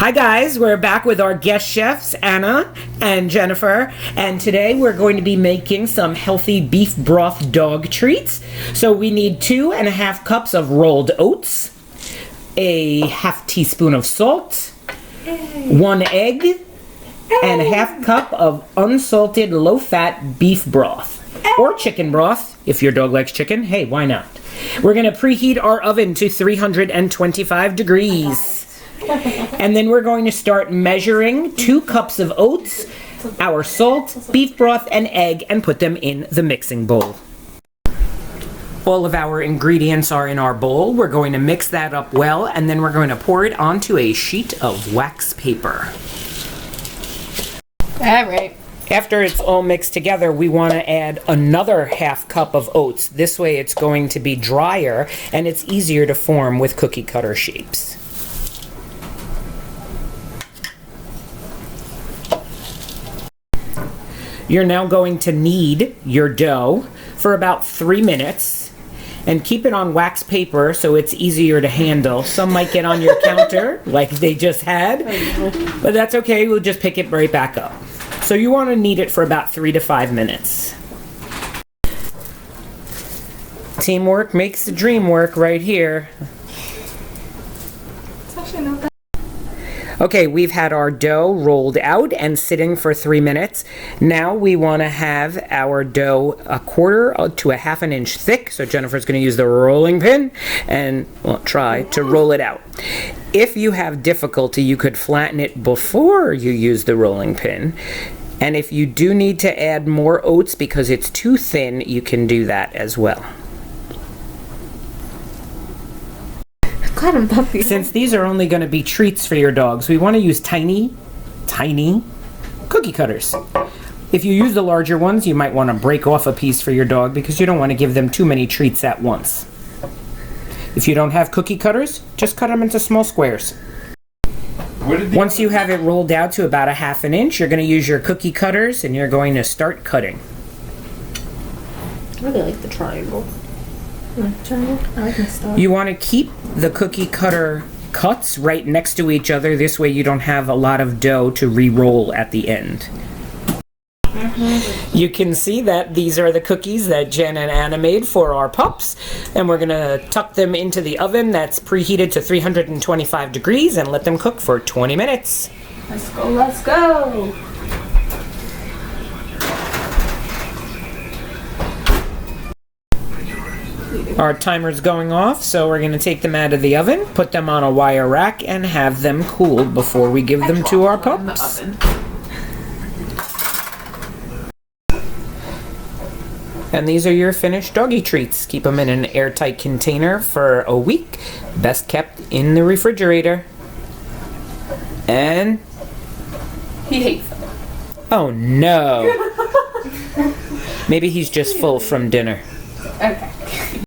Hi guys, we're back with our guest chefs, Anna and Jennifer, and today we're going to be making some healthy beef broth dog treats. So we need 2.5 cups of rolled oats, a half teaspoon of salt, 1 egg, and a half cup of unsalted low-fat beef broth, or chicken broth, if your dog likes chicken. Hey, why not? We're going to preheat our oven to 325 degrees. And then we're going to start measuring 2 cups of oats, our salt, beef broth, and egg, and put them in the mixing bowl. All of our ingredients are in our bowl. We're going to mix that up well, and then we're going to pour it onto a sheet of wax paper. All right. After it's all mixed together, we want to add another half cup of oats. This way it's going to be drier, and it's easier to form with cookie cutter shapes. You're now going to knead your dough for about 3 minutes and keep it on wax paper so it's easier to handle. Some might get on your counter like they just had, but that's okay. We'll just pick it right back up. So you want to knead it for about 3 to 5 minutes. Teamwork makes the dream work right here. It's actually not that. Okay, we've had our dough rolled out and sitting for 3 minutes. Now we want to have our dough 1/4 to 1/2 inch thick. So Jennifer's going to use the rolling pin and try to roll it out. If you have difficulty, you could flatten it before you use the rolling pin. And if you do need to add more oats because it's too thin, you can do that as well. God, I'm puffy. Since these are only going to be treats for your dogs, we want to use tiny cookie cutters. If you use the larger ones, you might want to break off a piece for your dog because you don't want to give them too many treats at once. If you don't have cookie cutters, just cut them into small squares. Once you have it rolled out to about 1/2 inch, you're going to use your cookie cutters and you're going to start cutting. I really like the triangle. I like my star. You want to keep the cookie cutter cuts right next to each other. This way you don't have a lot of dough to re-roll at the end. You can see that these are the cookies that Jen and Anna made for our pups. And we're going to tuck them into the oven that's preheated to 325 degrees and let them cook for 20 minutes. Let's go, let's go. Our timer's going off, so we're going to take them out of the oven, put them on a wire rack, and have them cooled before we give them to our pups. And these are your finished doggy treats. Keep them in an airtight container for a week. Best kept in the refrigerator. And... He hates them. oh no! Maybe he's just full from dinner. Okay.